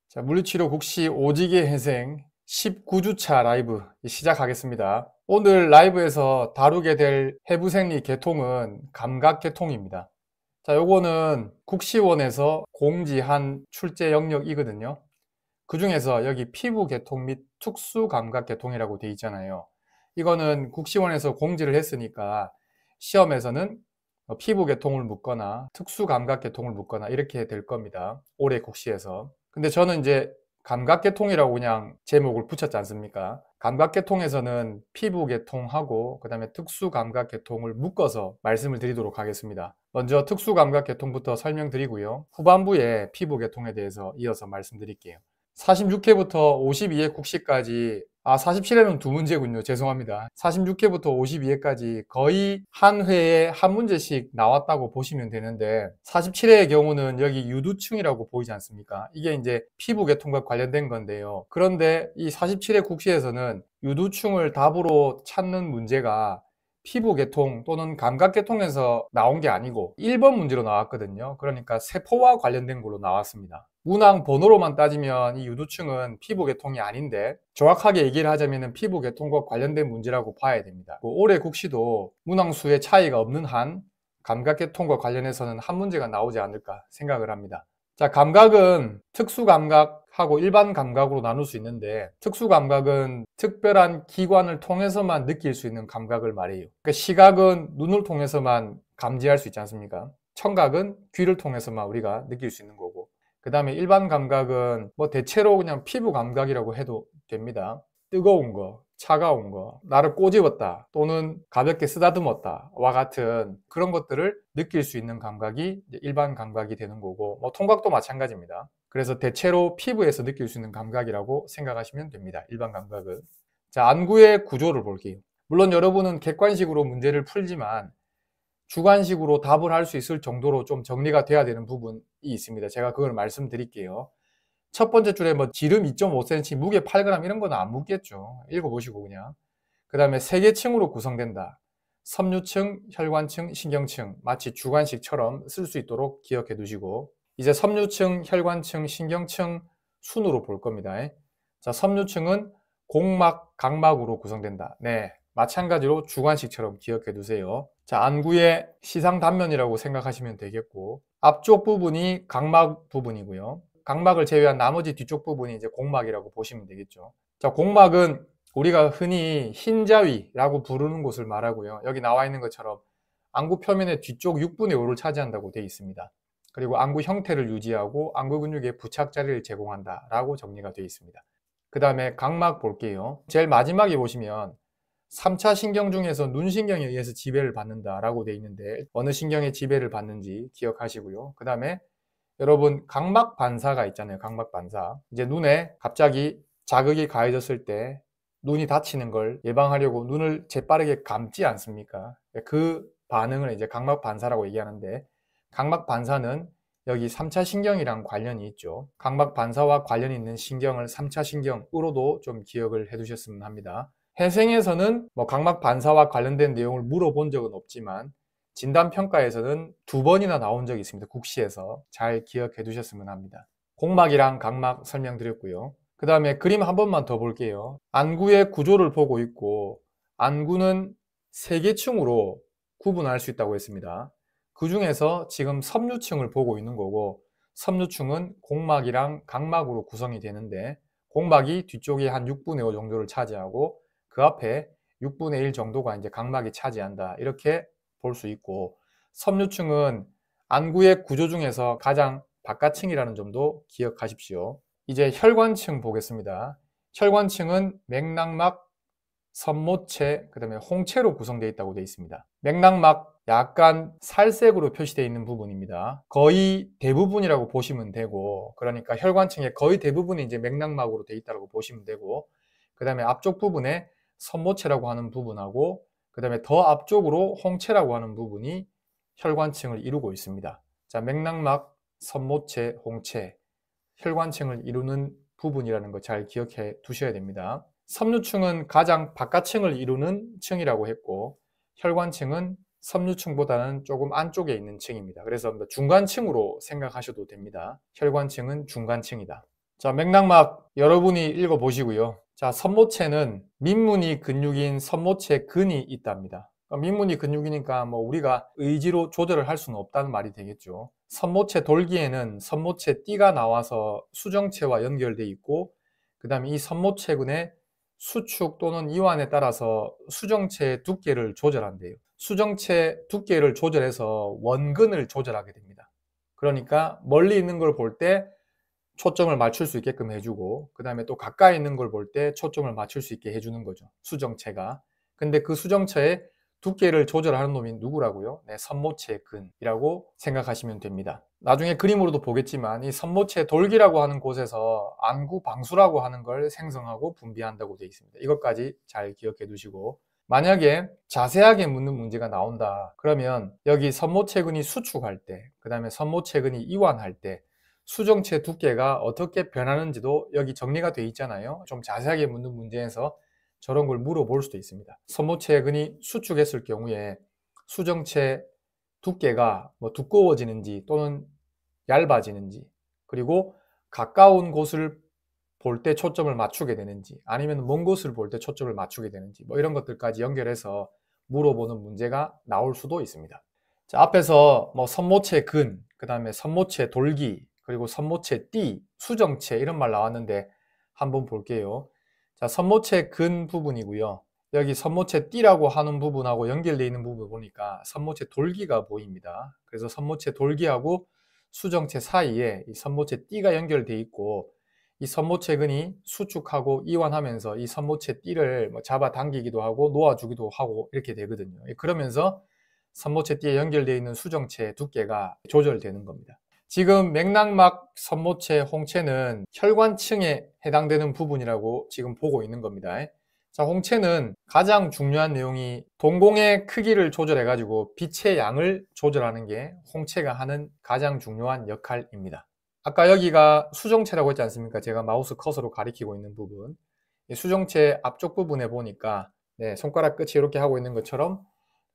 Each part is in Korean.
자, 물리치료 국시 오지게 회생 19주차 라이브 시작하겠습니다. 오늘 라이브에서 다루게 될 해부생리 계통은 감각계통입니다. 자, 요거는 국시원에서 공지한 출제 영역이거든요. 그 중에서 여기 피부계통 및 특수감각계통이라고 돼 있잖아요. 이거는 국시원에서 공지를 했으니까 시험에서는 피부계통을 묻거나 특수감각계통을 묻거나 이렇게 될 겁니다. 올해 국시에서. 근데 저는 이제 감각계통이라고 그냥 제목을 붙였지 않습니까? 감각계통에서는 피부계통하고 그 다음에 특수감각계통을 묶어서 말씀을 드리도록 하겠습니다. 먼저 특수감각계통부터 설명드리고요. 후반부에 피부계통에 대해서 이어서 말씀드릴게요. 46회부터 52회 국시까지 47회는 두 문제군요. 죄송합니다. 46회부터 52회까지 거의 한 회에 한 문제씩 나왔다고 보시면 되는데 47회의 경우는 여기 유두층이라고 보이지 않습니까? 이게 이제 피부계통과 관련된 건데요. 그런데 이 47회 국시에서는 유두층을 답으로 찾는 문제가 피부계통 또는 감각계통에서 나온 게 아니고 1번 문제로 나왔거든요. 그러니까 세포와 관련된 걸로 나왔습니다. 문항 번호로만 따지면 이 유두층은 피부계통이 아닌데 정확하게 얘기를 하자면 피부계통과 관련된 문제라고 봐야 됩니다. 올해 국시도 문항수의 차이가 없는 한 감각계통과 관련해서는 한 문제가 나오지 않을까 생각을 합니다. 자, 감각은 특수감각하고 일반 감각으로 나눌 수 있는데 특수감각은 특별한 기관을 통해서만 느낄 수 있는 감각을 말해요. 그러니까 시각은 눈을 통해서만 감지할 수 있지 않습니까? 청각은 귀를 통해서만 우리가 느낄 수 있는 거고 그 다음에 일반 감각은 뭐 대체로 그냥 피부 감각이라고 해도 됩니다. 뜨거운 거, 차가운 거, 나를 꼬집었다 또는 가볍게 쓰다듬었다 와 같은 그런 것들을 느낄 수 있는 감각이 일반 감각이 되는 거고 뭐 통각도 마찬가지입니다. 그래서 대체로 피부에서 느낄 수 있는 감각이라고 생각하시면 됩니다. 일반 감각은. 자, 안구의 구조를 볼게요. 물론 여러분은 객관식으로 문제를 풀지만 주관식으로 답을 할 수 있을 정도로 좀 정리가 돼야 되는 부분이 있습니다. 제가 그걸 말씀드릴게요. 첫 번째 줄에 뭐 지름 2.5cm, 무게 8g 이런 거는 안 묻겠죠. 읽어보시고 그냥. 그 다음에 세 개 층으로 구성된다. 섬유층, 혈관층, 신경층 마치 주관식처럼 쓸 수 있도록 기억해 두시고 이제 섬유층, 혈관층, 신경층 순으로 볼 겁니다. 자, 섬유층은 공막, 각막으로 구성된다. 네, 마찬가지로 주관식처럼 기억해 두세요. 자, 안구의 시상 단면이라고 생각하시면 되겠고 앞쪽 부분이 각막 부분이고요. 각막을 제외한 나머지 뒤쪽 부분이 이제 공막이라고 보시면 되겠죠. 자, 공막은 우리가 흔히 흰자위라고 부르는 곳을 말하고요. 여기 나와 있는 것처럼 안구 표면의 뒤쪽 6분의 5를 차지한다고 되어 있습니다. 그리고 안구 형태를 유지하고 안구 근육의 부착 자리를 제공한다 라고 정리가 되어 있습니다. 그 다음에 각막 볼게요. 제일 마지막에 보시면 3차 신경 중에서 눈신경에 의해서 지배를 받는다 라고 되어 있는데 어느 신경의 지배를 받는지 기억하시고요. 그 다음에 여러분 각막 반사가 있잖아요. 각막 반사. 이제 눈에 갑자기 자극이 가해졌을 때 눈이 다치는 걸 예방하려고 눈을 재빠르게 감지 않습니까? 그 반응을 이제 각막 반사라고 얘기하는데 각막 반사는 여기 3차 신경이랑 관련이 있죠. 각막 반사와 관련이 있는 신경을 3차 신경으로도 좀 기억을 해 두셨으면 합니다. 해생에서는 뭐 각막 반사와 관련된 내용을 물어본 적은 없지만 진단평가에서는 2번이나 나온 적이 있습니다. 국시에서 잘 기억해 두셨으면 합니다. 공막이랑 각막 설명드렸고요. 그 다음에 그림 한 번만 더 볼게요. 안구의 구조를 보고 있고 안구는 3개 층으로 구분할 수 있다고 했습니다. 그 중에서 지금 섬유층을 보고 있는 거고 섬유층은 공막이랑 각막으로 구성이 되는데 공막이 뒤쪽에 한 6분의 5 정도를 차지하고 그 앞에 6분의 1 정도가 이제 각막이 차지한다. 이렇게 볼 수 있고 섬유층은 안구의 구조 중에서 가장 바깥층이라는 점도 기억하십시오. 이제 혈관층 보겠습니다. 혈관층은 맥락막, 섬모체, 그 다음에 홍채로 구성되어 있다고 되어 있습니다. 맥락막 약간 살색으로 표시되어 있는 부분입니다. 거의 대부분이라고 보시면 되고 그러니까 혈관층의 거의 대부분이 이제 맥락막으로 되어 있다고 보시면 되고 그 다음에 앞쪽 부분에 섬모체라고 하는 부분하고 그 다음에 더 앞쪽으로 홍채라고 하는 부분이 혈관층을 이루고 있습니다. 자, 맥락막, 섬모체, 홍채, 혈관층을 이루는 부분이라는 거 잘 기억해 두셔야 됩니다. 섬유층은 가장 바깥층을 이루는 층이라고 했고 혈관층은 섬유층보다는 조금 안쪽에 있는 층입니다. 그래서 중간층으로 생각하셔도 됩니다. 혈관층은 중간층이다. 자, 맥락막 여러분이 읽어보시고요. 자, 선모체는 민문이 근육인 선모체 근이 있답니다. 민문이 근육이니까 뭐 우리가 의지로 조절을 할 수는 없다는 말이 되겠죠. 선모체 돌기에는 선모체 띠가 나와서 수정체와 연결돼 있고, 그 다음에 이 선모체근의 수축 또는 이완에 따라서 수정체의 두께를 조절한대요. 수정체 두께를 조절해서 원근을 조절하게 됩니다. 그러니까 멀리 있는 걸 볼 때 초점을 맞출 수 있게끔 해주고, 그 다음에 또 가까이 있는 걸 볼 때 초점을 맞출 수 있게 해주는 거죠, 수정체가. 근데 그 수정체의 두께를 조절하는 놈이 누구라고요? 네, 선모체 근이라고 생각하시면 됩니다. 나중에 그림으로도 보겠지만 이 선모체 돌기라고 하는 곳에서 안구 방수라고 하는 걸 생성하고 분비한다고 되어 있습니다. 이것까지 잘 기억해 두시고, 만약에 자세하게 묻는 문제가 나온다 그러면 여기 선모체근이 수축할 때, 그 다음에 선모체근이 이완할 때 수정체 두께가 어떻게 변하는지도 여기 정리가 되어 있잖아요. 좀 자세하게 묻는 문제에서 저런 걸 물어볼 수도 있습니다. 선모체근이 수축했을 경우에 수정체 두께가 뭐 두꺼워지는지 또는 얇아지는지, 그리고 가까운 곳을 볼 때 초점을 맞추게 되는지 아니면 먼 곳을 볼 때 초점을 맞추게 되는지, 뭐 이런 것들까지 연결해서 물어보는 문제가 나올 수도 있습니다. 자, 앞에서 뭐 선모체 근, 그 다음에 선모체 돌기, 그리고 선모체 띠, 수정체 이런 말 나왔는데 한번 볼게요. 자, 선모체 근 부분이고요. 여기 선모체 띠라고 하는 부분하고 연결되어 있는 부분 보니까 선모체 돌기가 보입니다. 그래서 선모체 돌기하고 수정체 사이에 이 선모체 띠가 연결되어 있고, 이 선모체근이 수축하고 이완하면서 이 선모체 띠를 뭐 잡아당기기도 하고 놓아주기도 하고 이렇게 되거든요. 그러면서 선모체 띠에 연결되어 있는 수정체 두께가 조절되는 겁니다. 지금 맥락막 선모체 홍채는 혈관층에 해당되는 부분이라고 지금 보고 있는 겁니다. 자, 홍채는 가장 중요한 내용이 동공의 크기를 조절해 가지고 빛의 양을 조절하는 게 홍채가 하는 가장 중요한 역할입니다. 아까 여기가 수정체라고 했지 않습니까? 제가 마우스 커서로 가리키고 있는 부분, 이 수정체 앞쪽 부분에 보니까 네, 손가락 끝이 이렇게 하고 있는 것처럼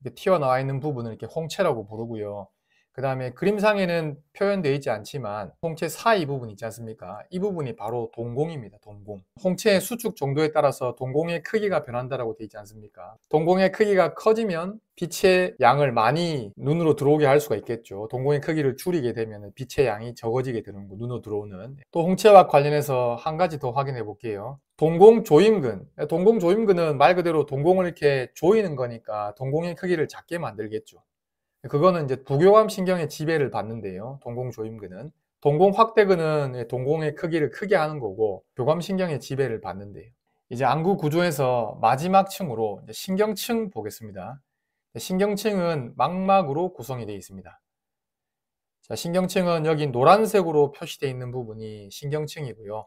이렇게 튀어나와 있는 부분을 이렇게 홍채라고 부르고요. 그 다음에 그림상에는 표현되어 있지 않지만 홍채 사이 부분 있지 않습니까? 이 부분이 바로 동공입니다. 동공. 홍채의 수축 정도에 따라서 동공의 크기가 변한다라고 되어 있지 않습니까? 동공의 크기가 커지면 빛의 양을 많이 눈으로 들어오게 할 수가 있겠죠. 동공의 크기를 줄이게 되면 빛의 양이 적어지게 되는 거, 눈으로 들어오는. 또 홍채와 관련해서 한 가지 더 확인해 볼게요. 동공조임근. 동공조임근은 말 그대로 동공을 이렇게 조이는 거니까 동공의 크기를 작게 만들겠죠. 그거는 이제 부교감 신경의 지배를 받는데요. 동공조임근은. 동공확대근은 동공의 크기를 크게 하는 거고, 교감 신경의 지배를 받는데요. 이제 안구 구조에서 마지막 층으로 신경층 보겠습니다. 신경층은 망막으로 구성이 되어 있습니다. 자, 신경층은 여기 노란색으로 표시되어 있는 부분이 신경층이고요.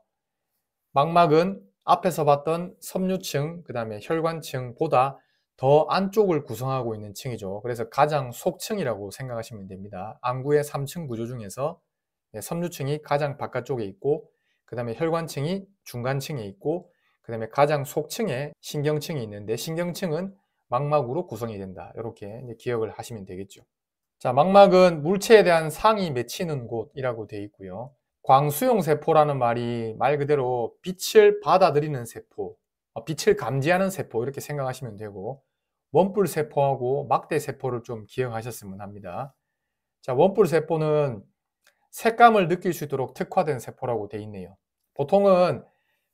망막은 앞에서 봤던 섬유층, 그 다음에 혈관층보다 더 안쪽을 구성하고 있는 층이죠. 그래서 가장 속층이라고 생각하시면 됩니다. 안구의 3층 구조 중에서 섬유층이 가장 바깥쪽에 있고, 그 다음에 혈관층이 중간층에 있고, 그 다음에 가장 속층에 신경층이 있는데, 신경층은 망막으로 구성이 된다. 이렇게 기억을 하시면 되겠죠. 자, 망막은 물체에 대한 상이 맺히는 곳이라고 되어 있고요. 광수용 세포라는 말이 말 그대로 빛을 받아들이는 세포, 빛을 감지하는 세포 이렇게 생각하시면 되고, 원뿔 세포하고 막대 세포를 좀 기억하셨으면 합니다. 자, 원뿔 세포는 색감을 느낄 수 있도록 특화된 세포라고 되어 있네요. 보통은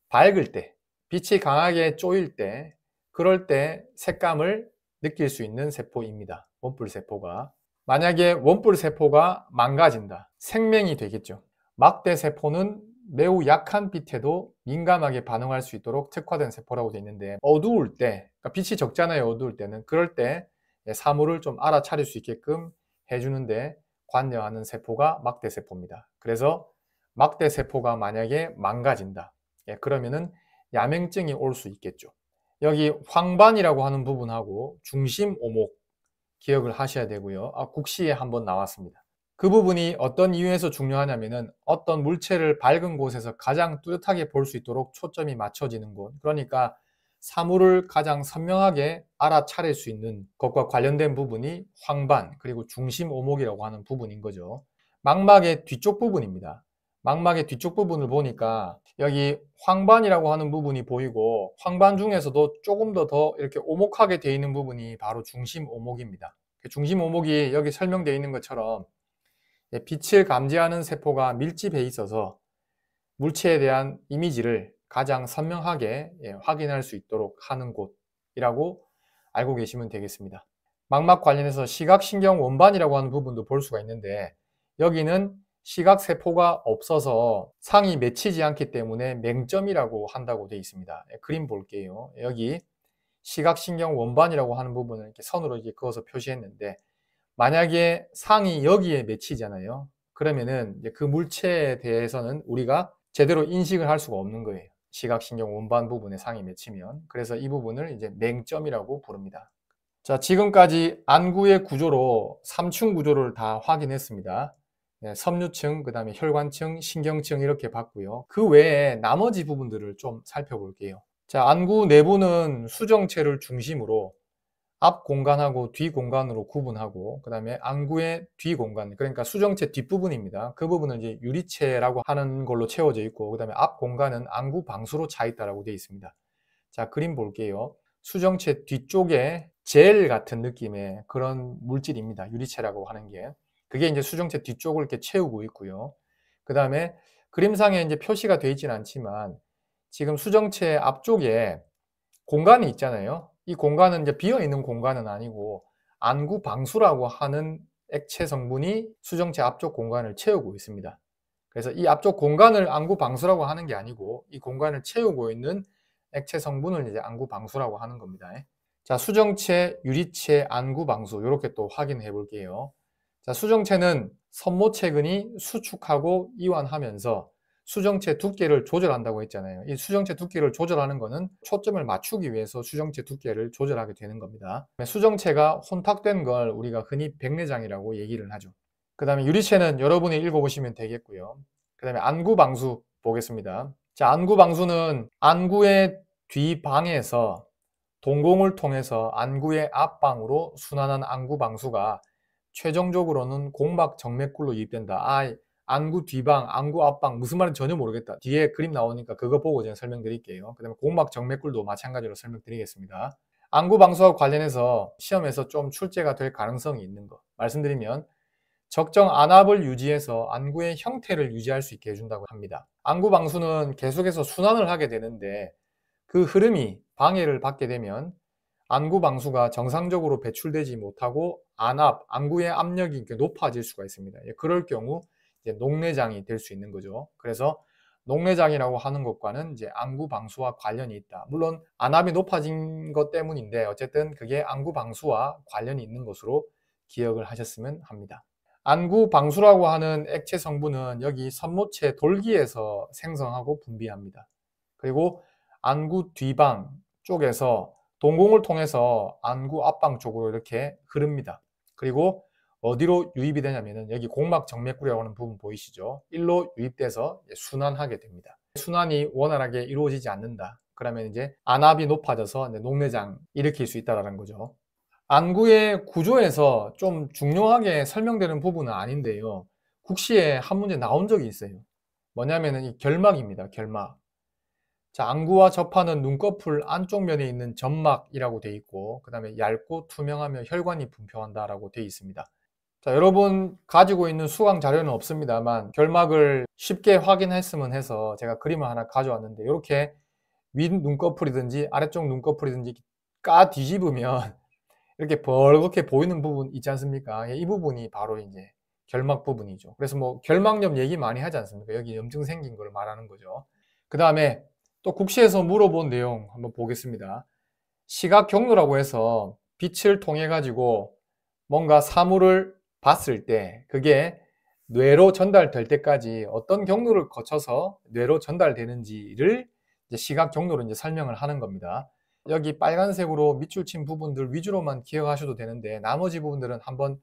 밝을 때, 빛이 강하게 쪼일 때, 그럴 때 색감을 느낄 수 있는 세포입니다. 원뿔 세포가. 만약에 원뿔 세포가 망가진다, 생명이 되겠죠. 막대 세포는 매우 약한 빛에도 민감하게 반응할 수 있도록 특화된 세포라고 되어 있는데, 어두울 때, 그러니까 빛이 적잖아요. 어두울 때는. 그럴 때 사물을 좀 알아차릴 수 있게끔 해주는데 관여하는 세포가 막대 세포입니다. 그래서 막대 세포가 만약에 망가진다, 그러면은 야맹증이 올 수 있겠죠. 여기 황반이라고 하는 부분하고 중심 오목 기억을 하셔야 되고요. 국시에 한번 나왔습니다. 그 부분이 어떤 이유에서 중요하냐면은 어떤 물체를 밝은 곳에서 가장 뚜렷하게 볼 수 있도록 초점이 맞춰지는 곳, 그러니까 사물을 가장 선명하게 알아차릴 수 있는 것과 관련된 부분이 황반 그리고 중심 오목이라고 하는 부분인 거죠. 망막의 뒤쪽 부분입니다. 망막의 뒤쪽 부분을 보니까 여기 황반이라고 하는 부분이 보이고, 황반 중에서도 조금 더 이렇게 오목하게 되어 있는 부분이 바로 중심 오목입니다. 중심 오목이 여기 설명되어 있는 것처럼 빛을 감지하는 세포가 밀집해 있어서 물체에 대한 이미지를 가장 선명하게 확인할 수 있도록 하는 곳이라고 알고 계시면 되겠습니다. 망막 관련해서 시각신경 원반이라고 하는 부분도 볼 수가 있는데, 여기는 시각세포가 없어서 상이 맺히지 않기 때문에 맹점이라고 한다고 되어 있습니다. 그림 볼게요. 여기 시각신경 원반이라고 하는 부분을 이렇게 선으로 이렇게 그어서 표시했는데, 만약에 상이 여기에 맺히잖아요. 그러면은 이제 그 물체에 대해서는 우리가 제대로 인식을 할 수가 없는 거예요. 시각신경 원반 부분에 상이 맺히면. 그래서 이 부분을 이제 맹점이라고 부릅니다. 자, 지금까지 안구의 구조로 3층 구조를 다 확인했습니다. 네, 섬유층, 그 다음에 혈관층, 신경층 이렇게 봤고요. 그 외에 나머지 부분들을 좀 살펴볼게요. 자, 안구 내부는 수정체를 중심으로 앞 공간하고 뒤 공간으로 구분하고, 그 다음에 안구의 뒤 공간, 그러니까 수정체 뒷부분입니다. 그 부분은 이제 유리체라고 하는 걸로 채워져 있고, 그 다음에 앞 공간은 안구 방수로 차 있다라고 되어 있습니다. 자, 그림 볼게요. 수정체 뒤쪽에 젤 같은 느낌의 그런 물질입니다. 유리체라고 하는 게. 그게 이제 수정체 뒤쪽을 이렇게 채우고 있고요. 그 다음에 그림상에 이제 표시가 되어 있지는 않지만, 지금 수정체 앞쪽에 공간이 있잖아요. 이 공간은 이제 비어 있는 공간은 아니고 안구 방수라고 하는 액체 성분이 수정체 앞쪽 공간을 채우고 있습니다. 그래서 이 앞쪽 공간을 안구 방수라고 하는 게 아니고 이 공간을 채우고 있는 액체 성분을 이제 안구 방수라고 하는 겁니다. 자, 수정체, 유리체, 안구 방수 이렇게 또 확인해 볼게요. 자, 수정체는 섬모체근이 수축하고 이완하면서 수정체 두께를 조절한다고 했잖아요. 이 수정체 두께를 조절하는 거는 초점을 맞추기 위해서 수정체 두께를 조절하게 되는 겁니다. 수정체가 혼탁된 걸 우리가 흔히 백내장이라고 얘기를 하죠. 그 다음에 유리체는 여러분이 읽어보시면 되겠고요. 그 다음에 안구방수 보겠습니다. 자, 안구방수는 안구의 뒤방에서 동공을 통해서 안구의 앞방으로 순환한 안구방수가 최종적으로는 공막 정맥골로 유입된다. 안구 뒤방, 안구 앞방 무슨 말인지 전혀 모르겠다. 뒤에 그림 나오니까 그거 보고 제가 설명드릴게요. 그 다음에 공막 정맥골도 마찬가지로 설명드리겠습니다. 안구 방수와 관련해서 시험에서 좀 출제가 될 가능성이 있는 거 말씀드리면, 적정 안압을 유지해서 안구의 형태를 유지할 수 있게 해준다고 합니다. 안구 방수는 계속해서 순환을 하게 되는데 그 흐름이 방해를 받게 되면 안구 방수가 정상적으로 배출되지 못하고 안구의 압력이 높아질 수가 있습니다. 그럴 경우 이제 녹내장이 될 수 있는 거죠. 그래서 녹내장이라고 하는 것과는 이제 안구 방수와 관련이 있다. 물론 안압이 높아진 것 때문인데 어쨌든 그게 안구 방수와 관련이 있는 것으로 기억을 하셨으면 합니다. 안구 방수라고 하는 액체 성분은 여기 섬모체 돌기에서 생성하고 분비합니다. 그리고 안구 뒤방 쪽에서 동공을 통해서 안구 앞방 쪽으로 이렇게 흐릅니다. 그리고 어디로 유입이 되냐면은 여기 공막 정맥골이라고 하는 부분 보이시죠? 일로 유입돼서 순환하게 됩니다. 순환이 원활하게 이루어지지 않는다. 그러면 이제 안압이 높아져서 녹내장 일으킬 수 있다는 거죠. 안구의 구조에서 좀 중요하게 설명되는 부분은 아닌데요. 국시에 한 문제 나온 적이 있어요. 뭐냐면은 이 결막입니다. 결막. 자, 안구와 접하는 눈꺼풀 안쪽 면에 있는 점막이라고 되어 있고, 그 다음에 얇고 투명하며 혈관이 분포한다라고 되어 있습니다. 자, 여러분 가지고 있는 수강 자료는 없습니다만 결막을 쉽게 확인했으면 해서 제가 그림을 하나 가져왔는데, 이렇게 윗 눈꺼풀이든지 아래쪽 눈꺼풀이든지 까 뒤집으면 이렇게 벌겋게 보이는 부분 있지 않습니까? 이 부분이 바로 이제 결막 부분이죠. 그래서 뭐 결막염 얘기 많이 하지 않습니까? 여기 염증 생긴 걸 말하는 거죠. 그 다음에 또 국시에서 물어본 내용 한번 보겠습니다. 시각 경로라고 해서 빛을 통해 가지고 뭔가 사물을 봤을 때 그게 뇌로 전달될 때까지 어떤 경로를 거쳐서 뇌로 전달되는지를 이제 시각 경로로 이제 설명을 하는 겁니다. 여기 빨간색으로 밑줄 친 부분들 위주로만 기억하셔도 되는데 나머지 부분들은 한번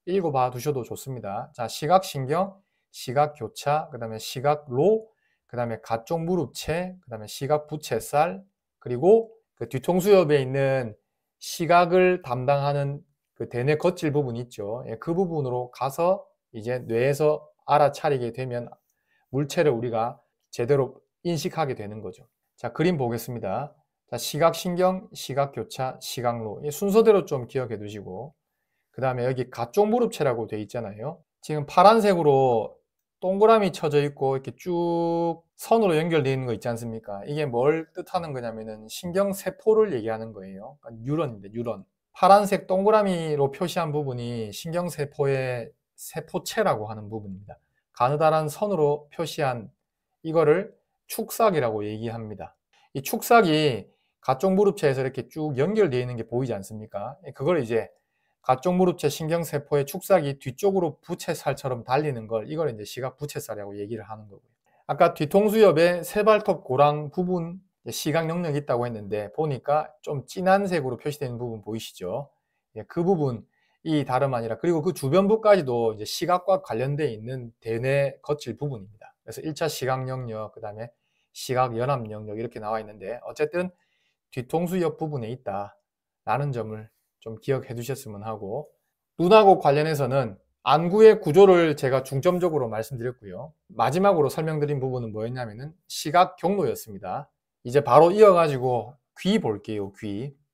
읽어봐 두셔도 좋습니다. 자, 시각신경, 시각교차, 그 다음에 시각로, 그 다음에 가쪽 무릎체, 그 다음에 시각부채살, 그리고 그 뒤통수엽에 있는 시각을 담당하는 그 대뇌 거칠 부분이 있죠. 그 부분으로 가서 이제 뇌에서 알아차리게 되면 물체를 우리가 제대로 인식하게 되는 거죠. 자, 그림 보겠습니다. 자, 시각신경, 시각교차, 시각로. 이 순서대로 좀 기억해 두시고, 그 다음에 여기 가쪽무릎체라고 되어 있잖아요. 지금 파란색으로 동그라미 쳐져 있고 이렇게 쭉 선으로 연결되어 있는 거 있지 않습니까? 이게 뭘 뜻하는 거냐면은 신경세포를 얘기하는 거예요. 그러니까 뉴런인데, 뉴런. 파란색 동그라미로 표시한 부분이 신경세포의 세포체라고 하는 부분입니다. 가느다란 선으로 표시한 이거를 축삭이라고 얘기합니다. 이 축삭이 가쪽무릎체에서 이렇게 쭉 연결되어 있는 게 보이지 않습니까? 그걸 이제 가쪽무릎체 신경세포의 축삭이 뒤쪽으로 부채살처럼 달리는 걸 이걸 이제 시각부채살이라고 얘기를 하는 거고요. 아까 뒤통수 옆에 세발톱 고랑 부분 시각 영역이 있다고 했는데 보니까 좀 진한 색으로 표시되는 부분 보이시죠? 그 부분이 다름 아니라 그리고 그 주변부까지도 이제 시각과 관련되어 있는 대뇌 거칠 부분입니다. 그래서 1차 시각 영역, 그 다음에 시각 연합 영역 이렇게 나와 있는데 어쨌든 뒤통수 옆 부분에 있다라는 점을 좀 기억해 두셨으면 하고, 눈하고 관련해서는 안구의 구조를 제가 중점적으로 말씀드렸고요. 마지막으로 설명드린 부분은 뭐였냐면은 시각 경로였습니다. 이제 바로 이어가지고 귀 볼게요.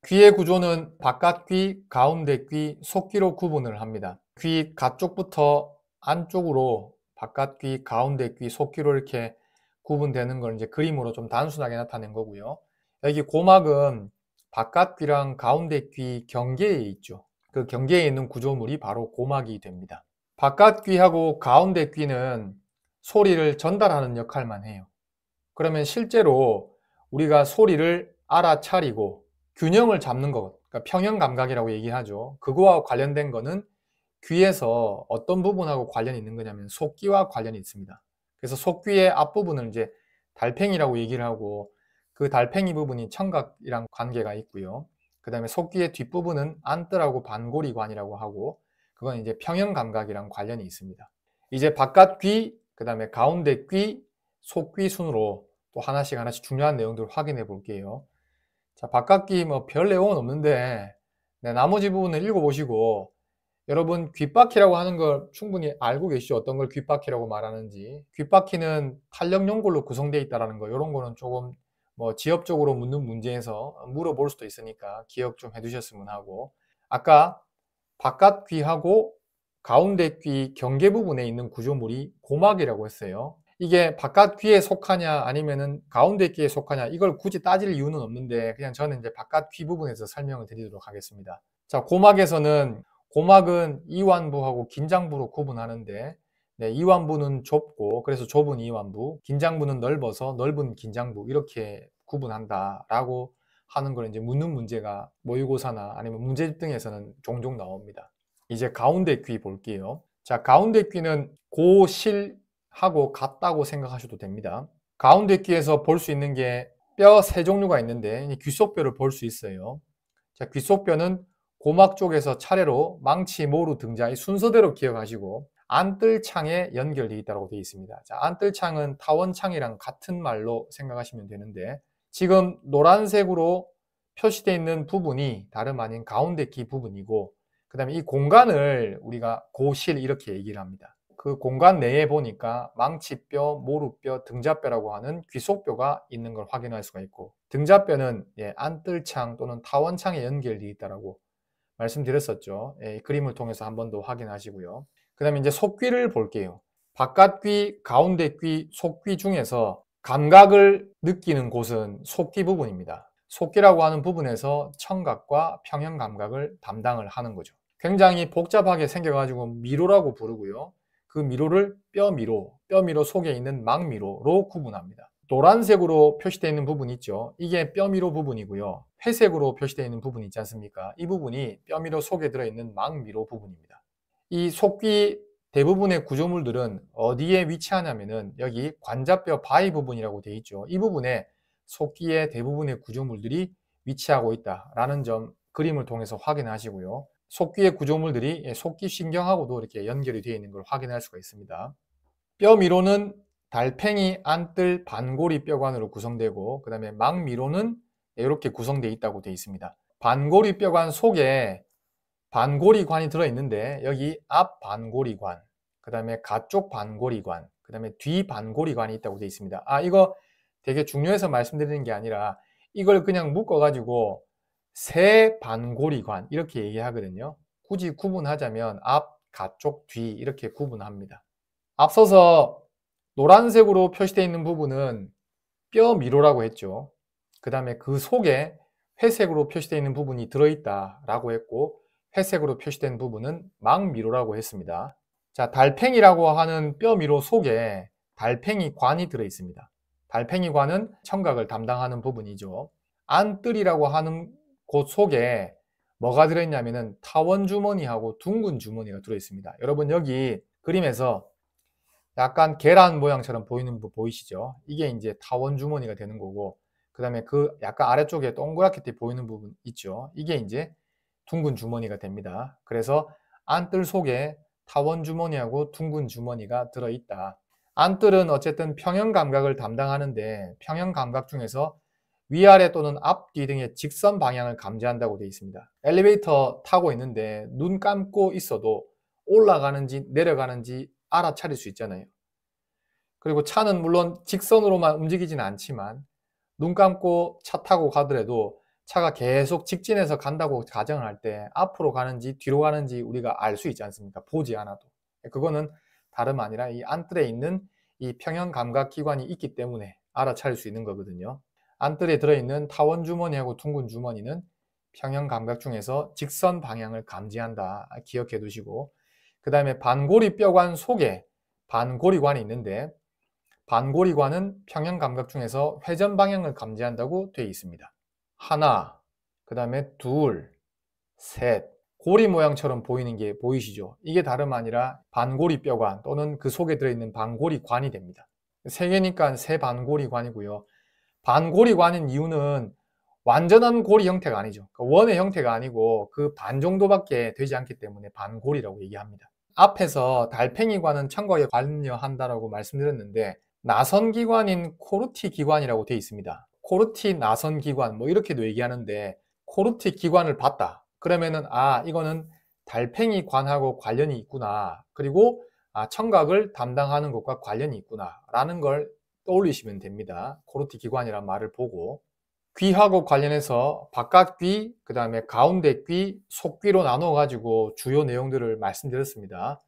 귀의 구조는 바깥귀, 가운데귀, 속귀로 구분을 합니다. 귀 가쪽부터 안쪽으로 바깥귀, 가운데귀, 속귀로 이렇게 구분되는 걸 이제 그림으로 좀 단순하게 나타낸 거고요. 여기 고막은 바깥귀랑 가운데귀 경계에 있죠. 그 경계에 있는 구조물이 바로 고막이 됩니다. 바깥귀하고 가운데귀는 소리를 전달하는 역할만 해요. 그러면 실제로 우리가 소리를 알아차리고 균형을 잡는 것, 그러니까 평형감각이라고 얘기하죠. 그거와 관련된 거는 귀에서 어떤 부분하고 관련이 있는 거냐면 속귀와 관련이 있습니다. 그래서 속귀의 앞부분을 이제 달팽이라고 얘기를 하고 그 달팽이 부분이 청각이랑 관계가 있고요. 그 다음에 속귀의 뒷부분은 안뜰하고 반고리관이라고 하고 그건 이제 평형감각이랑 관련이 있습니다. 이제 바깥귀, 그 다음에 가운데귀, 속귀 순으로 또 하나씩 중요한 내용들을 확인해 볼게요. 자, 바깥귀 뭐 별 내용은 없는데 나머지 부분을 읽어보시고 여러분 귓바퀴라고 하는 걸 충분히 알고 계시죠? 어떤 걸 귓바퀴라고 말하는지. 귓바퀴는 탄력 연골로 구성되어 있다는 거 이런 거는 조금 뭐 지엽적으로 묻는 문제에서 물어볼 수도 있으니까 기억 좀 해두셨으면 하고, 아까 바깥 귀하고 가운데 귀 경계 부분에 있는 구조물이 고막이라고 했어요. 이게 바깥 귀에 속하냐 아니면은 가운데 귀에 속하냐 이걸 굳이 따질 이유는 없는데 그냥 저는 이제 바깥 귀 부분에서 설명을 드리도록 하겠습니다. 자, 고막은 이완부하고 긴장부로 구분하는데 이완부는 좁고 그래서 좁은 이완부, 긴장부는 넓어서 넓은 긴장부 이렇게 구분한다라고 하는 걸 이제 묻는 문제가 모의고사나 아니면 문제집 등에서는 종종 나옵니다. 이제 가운데 귀 볼게요. 자, 가운데 귀는 고실하고 같다고 생각하셔도 됩니다. 가운데 귀에서 볼 수 있는 게 뼈 세 종류가 있는데 귀속뼈를 볼 수 있어요. 자, 귀속뼈는 고막 쪽에서 차례로 망치, 모루, 등자 이 순서대로 기억하시고 안뜰창에 연결되어 있다고 되어 있습니다. 자, 안뜰창은 타원창이랑 같은 말로 생각하시면 되는데 지금 노란색으로 표시되어 있는 부분이 다름 아닌 가운데 귀 부분이고 그 다음에 이 공간을 우리가 고실 이렇게 얘기를 합니다. 그 공간 내에 보니까 망치뼈, 모루뼈, 등자뼈라고 하는 귀속뼈가 있는 걸 확인할 수가 있고 등자뼈는 안뜰창 또는 타원창에 연결되어 있다고 말씀드렸었죠. 이 그림을 통해서 한 번 더 확인하시고요. 그 다음에 이제 속귀를 볼게요. 바깥귀, 가운데귀, 속귀 중에서 감각을 느끼는 곳은 속귀 부분입니다. 속귀라고 하는 부분에서 청각과 평형감각을 담당을 하는 거죠. 굉장히 복잡하게 생겨가지고 미로라고 부르고요. 그 미로를 뼈미로 속에 있는 망미로로 구분합니다. 노란색으로 표시되어 있는 부분이 있죠. 이게 뼈미로 부분이고요. 회색으로 표시되어 있는 부분이 있지 않습니까? 이 부분이 뼈미로 속에 들어있는 망미로 부분입니다. 이 속귀 대부분의 구조물들은 어디에 위치하냐면은 여기 관자뼈 바위 부분이라고 되어 있죠. 이 부분에 속귀의 대부분의 구조물들이 위치하고 있다라는 점 그림을 통해서 확인하시고요. 속귀의 구조물들이 속귀신경하고도 이렇게 연결이 되어 있는 걸 확인할 수가 있습니다. 뼈미로는 달팽이, 안뜰, 반고리 뼈관으로 구성되고 그 다음에 망미로는 이렇게 구성되어 있다고 되어 있습니다. 반고리 뼈관 속에 반고리관이 들어있는데 여기 앞 반고리관, 그 다음에 가쪽 반고리관, 그 다음에 뒤반고리관이 있다고 되어 있습니다. 이거 되게 중요해서 말씀드리는 게 아니라 이걸 그냥 묶어가지고 세반고리관 이렇게 얘기하거든요. 굳이 구분하자면 앞, 가쪽, 뒤 이렇게 구분합니다. 앞서서 노란색으로 표시되어 있는 부분은 뼈미로라고 했죠. 그 다음에 그 속에 회색으로 표시되어 있는 부분이 들어있다라고 했고, 회색으로 표시된 부분은 망미로라고 했습니다. 자, 달팽이라고 하는 뼈미로 속에 달팽이관이 들어있습니다. 달팽이관은 청각을 담당하는 부분이죠. 안뜰이라고 하는 곳 속에 뭐가 들어있냐면은 타원주머니하고 둥근 주머니가 들어있습니다. 여러분 여기 그림에서 약간 계란 모양처럼 보이는 거 보이시죠? 이게 이제 타원 주머니가 되는 거고, 그 다음에 그 약간 아래쪽에 동그랗게 보이는 부분 있죠? 이게 이제 둥근 주머니가 됩니다. 그래서 안뜰 속에 타원 주머니하고 둥근 주머니가 들어있다. 안뜰은 어쨌든 평형 감각을 담당하는데, 평형 감각 중에서 위아래 또는 앞뒤 등의 직선 방향을 감지한다고 되어 있습니다. 엘리베이터 타고 있는데 눈 감고 있어도 올라가는지 내려가는지 알아차릴 수 있잖아요. 그리고 차는 물론 직선으로만 움직이지는 않지만 눈 감고 차 타고 가더라도 차가 계속 직진해서 간다고 가정을 할 때 앞으로 가는지 뒤로 가는지 우리가 알 수 있지 않습니까? 보지 않아도. 그거는 다름 아니라 이 안뜰에 있는 이 평형 감각 기관이 있기 때문에 알아차릴 수 있는 거거든요. 안뜰에 들어있는 타원 주머니하고 둥근 주머니는 평형 감각 중에서 직선 방향을 감지한다. 기억해 두시고, 그 다음에 반고리 뼈관 속에 반고리관이 있는데, 반고리관은 평형 감각 중에서 회전 방향을 감지한다고 되어 있습니다. 하나, 그 다음에 둘, 셋, 고리 모양처럼 보이는 게 보이시죠? 이게 다름 아니라 반고리 뼈관 또는 그 속에 들어있는 반고리관이 됩니다. 세 개니까 세 반고리관이고요. 반고리관인 이유는 완전한 고리 형태가 아니죠. 원의 형태가 아니고 그 반 정도밖에 되지 않기 때문에 반고리라고 얘기합니다. 앞에서 달팽이관은 청각에 관여한다라고 말씀드렸는데, 나선기관인 코르티 기관이라고 되어 있습니다. 코르티 나선기관 뭐 이렇게도 얘기하는데, 코르티 기관을 봤다 그러면은 이거는 달팽이관하고 관련이 있구나, 그리고 청각을 담당하는 것과 관련이 있구나 라는 걸 떠올리시면 됩니다. 코르티 기관이라는 말을 보고, 귀하고 관련해서 바깥귀, 그 다음에 가운데귀, 속귀로 나눠 가지고 주요 내용들을 말씀드렸습니다.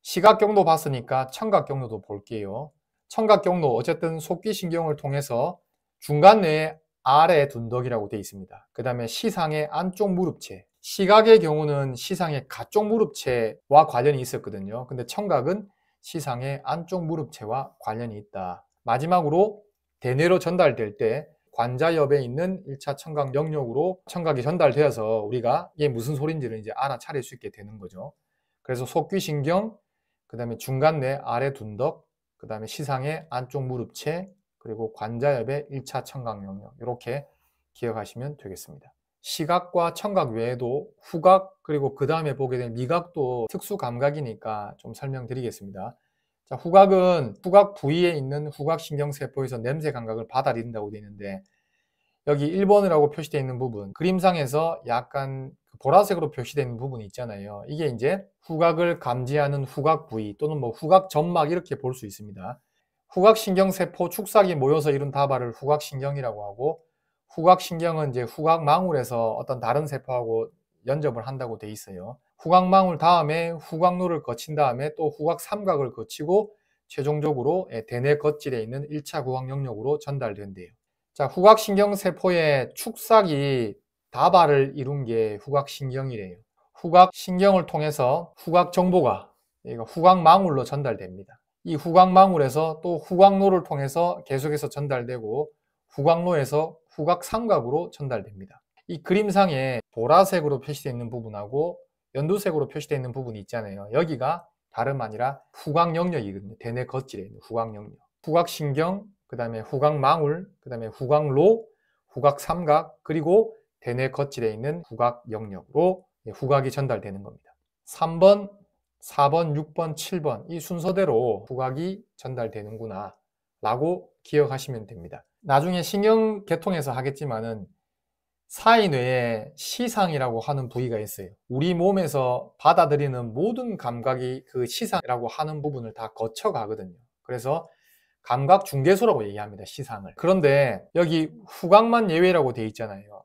시각 경로 봤으니까 청각 경로도 볼게요. 청각 경로, 어쨌든 속귀 신경을 통해서 중간 뇌의 아래 둔덕이라고 되어 있습니다. 그 다음에 시상의 안쪽 무릎체, 시각의 경우는 시상의 가쪽 무릎체와 관련이 있었거든요. 근데 청각은 시상의 안쪽 무릎체와 관련이 있다. 마지막으로 대뇌로 전달될 때 관자엽에 있는 1차 청각 영역으로 청각이 전달되어서 우리가 이게 무슨 소리인지를 이제 알아차릴 수 있게 되는 거죠. 그래서 속귀신경, 그 다음에 중간뇌 아래 둔덕, 그 다음에 시상의 안쪽 무릎체, 그리고 관자엽의 1차 청각 영역, 이렇게 기억하시면 되겠습니다. 시각과 청각 외에도 후각, 그리고 그 다음에 보게 된 미각도 특수 감각이니까 좀 설명드리겠습니다. 자, 후각은 후각 부위에 있는 후각신경세포에서 냄새 감각을 받아들인다고 되어 있는데, 여기 1번이라고 표시되어 있는 부분, 그림상에서 약간 보라색으로 표시되어 있는 부분이 있잖아요. 이게 이제 후각을 감지하는 후각 부위 또는 뭐 후각 점막 이렇게 볼 수 있습니다. 후각신경세포 축삭이 모여서 이룬 다발을 후각신경이라고 하고, 후각신경은 이제 후각망울에서 어떤 다른 세포하고 연접을 한다고 돼 있어요. 후각망울 다음에 후각로를 거친 다음에 또 후각삼각을 거치고 최종적으로 대뇌 겉질에 있는 1차 후각 영역으로 전달된대요. 자, 후각신경세포의 축삭이 다발을 이룬 게 후각신경이래요. 후각신경을 통해서 후각정보가 후각망울로 전달됩니다. 이 후각망울에서 또 후각로를 통해서 계속해서 전달되고, 후각로에서 후각삼각으로 전달됩니다. 이 그림상에 보라색으로 표시되어 있는 부분하고 연두색으로 표시되어 있는 부분이 있잖아요. 여기가 다름 아니라 후각 영역이거든요. 대뇌 겉질에 있는 후각 영역. 후각신경, 그 다음에 후각망울, 그 다음에 후각로, 후각삼각, 그리고 대뇌 겉질에 있는 후각 영역으로 후각이 전달되는 겁니다. 3번, 4번, 6번, 7번 이 순서대로 후각이 전달되는구나 라고 기억하시면 됩니다. 나중에 신경계통에서 하겠지만은 사이뇌에 시상이라고 하는 부위가 있어요. 우리 몸에서 받아들이는 모든 감각이 그 시상이라고 하는 부분을 다 거쳐가거든요. 그래서 감각 중개소라고 얘기합니다. 시상을. 그런데 여기 후각만 예외라고 되어 있잖아요.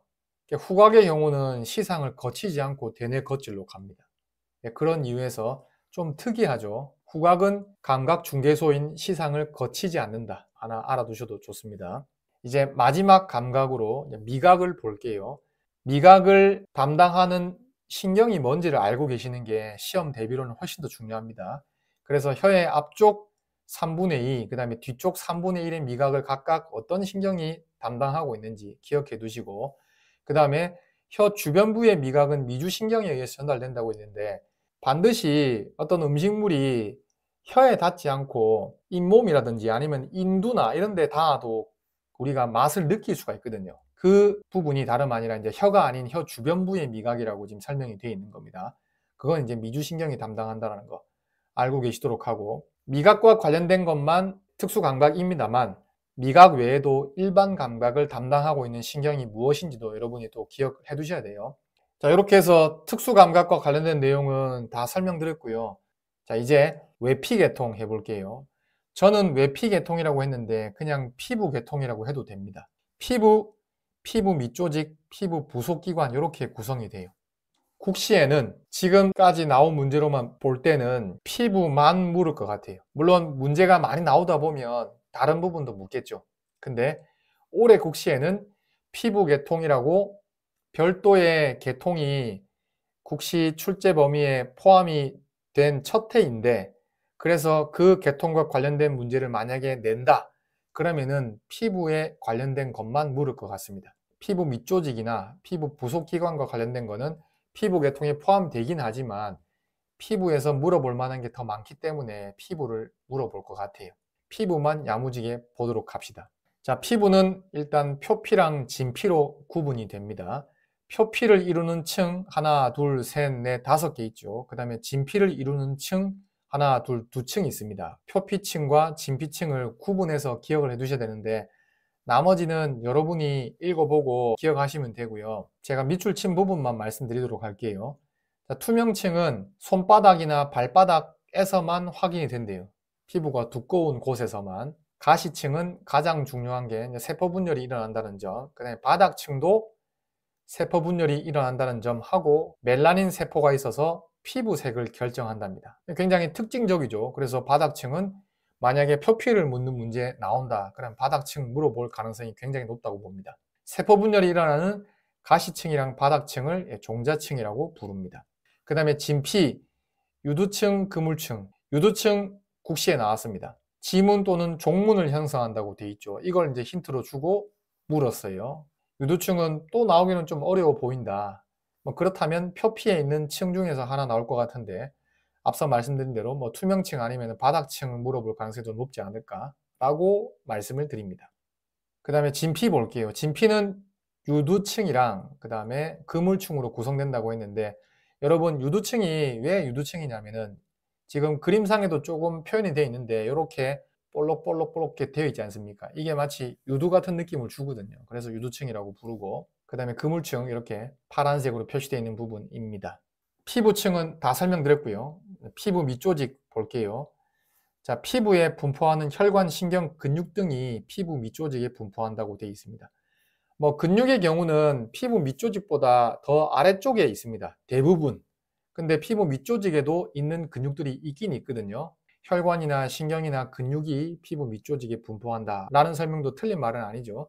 후각의 경우는 시상을 거치지 않고 대뇌 겉질로 갑니다. 그런 이유에서 좀 특이하죠. 후각은 감각 중개소인 시상을 거치지 않는다. 하나 알아두셔도 좋습니다. 이제 마지막 감각으로 미각을 볼게요. 미각을 담당하는 신경이 뭔지를 알고 계시는 게 시험 대비로는 훨씬 더 중요합니다. 그래서 혀의 앞쪽 3분의 2, 그 다음에 뒤쪽 3분의 1의 미각을 각각 어떤 신경이 담당하고 있는지 기억해 두시고, 그 다음에 혀 주변부의 미각은 미주신경에 의해서 전달된다고 했는데, 반드시 어떤 음식물이 혀에 닿지 않고 잇몸이라든지 아니면 인두나 이런 데 닿아도 우리가 맛을 느낄 수가 있거든요. 그 부분이 다름 아니라 이제 혀가 아닌 혀 주변부의 미각이라고 지금 설명이 되어 있는 겁니다. 그건 이제 미주신경이 담당한다는 거 알고 계시도록 하고, 미각과 관련된 것만 특수감각입니다만 미각 외에도 일반 감각을 담당하고 있는 신경이 무엇인지도 여러분이 또 기억해 두셔야 돼요. 자, 이렇게 해서 특수감각과 관련된 내용은 다 설명드렸고요. 자, 이제 외피계통 해볼게요. 저는 외피계통이라고 했는데 그냥 피부계통이라고 해도 됩니다. 피부 밑조직, 피부 부속기관 이렇게 구성이 돼요. 국시에는 지금까지 나온 문제로만 볼 때는 피부만 물을 것 같아요. 물론 문제가 많이 나오다 보면 다른 부분도 묻겠죠. 근데 올해 국시에는 피부계통이라고 별도의 계통이 국시 출제 범위에 포함이 된 첫 해인데, 그래서 그 계통과 관련된 문제를 만약에 낸다 그러면은 피부에 관련된 것만 물을 것 같습니다. 피부 밑조직이나 피부 부속기관과 관련된 거는 피부 계통에 포함되긴 하지만 피부에서 물어볼 만한 게 더 많기 때문에 피부를 물어볼 것 같아요. 피부만 야무지게 보도록 합시다. 자, 피부는 일단 표피랑 진피로 구분이 됩니다. 표피를 이루는 층 하나, 둘, 셋, 넷, 5개 있죠. 그 다음에 진피를 이루는 층 하나, 둘, 2층이 있습니다. 표피층과 진피층을 구분해서 기억을 해 두셔야 되는데 나머지는 여러분이 읽어보고 기억하시면 되고요. 제가 밑줄 친 부분만 말씀드리도록 할게요. 자, 투명층은 손바닥이나 발바닥에서만 확인이 된대요. 피부가 두꺼운 곳에서만. 가시층은 가장 중요한 게 세포분열이 일어난다는 점, 그 다음에 바닥층도 세포분열이 일어난다는 점하고 멜라닌 세포가 있어서 피부색을 결정한답니다. 굉장히 특징적이죠. 그래서 바닥층은 만약에 표피를 묻는 문제 나온다 그럼 바닥층 물어볼 가능성이 굉장히 높다고 봅니다. 세포분열이 일어나는 가시층이랑 바닥층을 종자층이라고 부릅니다. 그 다음에 진피, 유두층, 그물층. 유두층 국시에 나왔습니다. 지문 또는 종문을 형성한다고 돼 있죠. 이걸 이제 힌트로 주고 물었어요. 유두층은 또 나오기는 좀 어려워 보인다. 뭐 그렇다면 표피에 있는 층 중에서 하나 나올 것 같은데 앞서 말씀드린 대로 뭐 투명층 아니면 바닥층을 물어볼 가능성이 좀 높지 않을까라고 말씀을 드립니다. 그 다음에 진피 볼게요. 진피는 유두층이랑 그 다음에 그물층으로 구성된다고 했는데 여러분 유두층이 왜 유두층이냐면은 지금 그림상에도 조금 표현이 되어 있는데 이렇게 볼록볼록볼록게 되어 있지 않습니까? 이게 마치 유두 같은 느낌을 주거든요. 그래서 유두층이라고 부르고 그 다음에 그물층 이렇게 파란색으로 표시되어 있는 부분입니다. 피부층은 다 설명드렸고요. 피부 밑조직 볼게요. 자, 피부에 분포하는 혈관, 신경, 근육 등이 피부 밑조직에 분포한다고 되어 있습니다. 뭐 근육의 경우는 피부 밑조직보다 더 아래쪽에 있습니다. 대부분. 근데 피부 밑조직에도 있는 근육들이 있긴 있거든요. 혈관이나 신경이나 근육이 피부 밑조직에 분포한다 라는 설명도 틀린 말은 아니죠.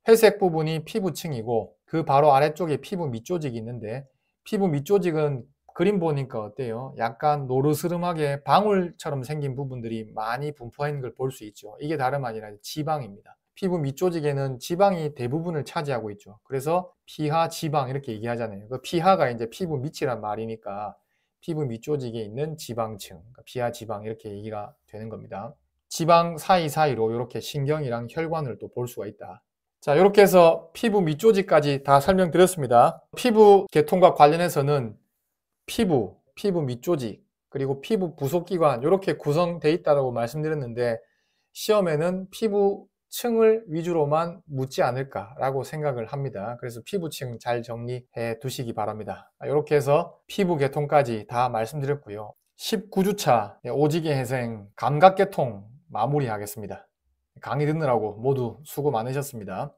회색 부분이 피부층이고 그 바로 아래쪽에 피부 밑조직이 있는데 피부 밑조직은 그림 보니까 어때요? 약간 노르스름하게 방울처럼 생긴 부분들이 많이 분포해 있는 걸 볼 수 있죠. 이게 다름 아니라 지방입니다. 피부 밑조직에는 지방이 대부분을 차지하고 있죠. 그래서 피하, 지방 이렇게 얘기하잖아요. 그 피하가 이제 피부 밑이란 말이니까 피부 밑조직에 있는 지방층, 그러니까 피하, 지방 이렇게 얘기가 되는 겁니다. 지방 사이사이로 이렇게 신경이랑 혈관을 또 볼 수가 있다. 자, 이렇게 해서 피부 밑조직까지 다 설명드렸습니다. 피부 계통과 관련해서는 피부 밑조직, 그리고 피부 부속기관 이렇게 구성되어 있다고 말씀드렸는데 시험에는 피부층을 위주로만 묻지 않을까라고 생각을 합니다. 그래서 피부층 잘 정리해 두시기 바랍니다. 이렇게 해서 피부 계통까지 다 말씀드렸고요. 19주차 오지게 회생 감각계통 마무리하겠습니다. 강의 듣느라고 모두 수고 많으셨습니다.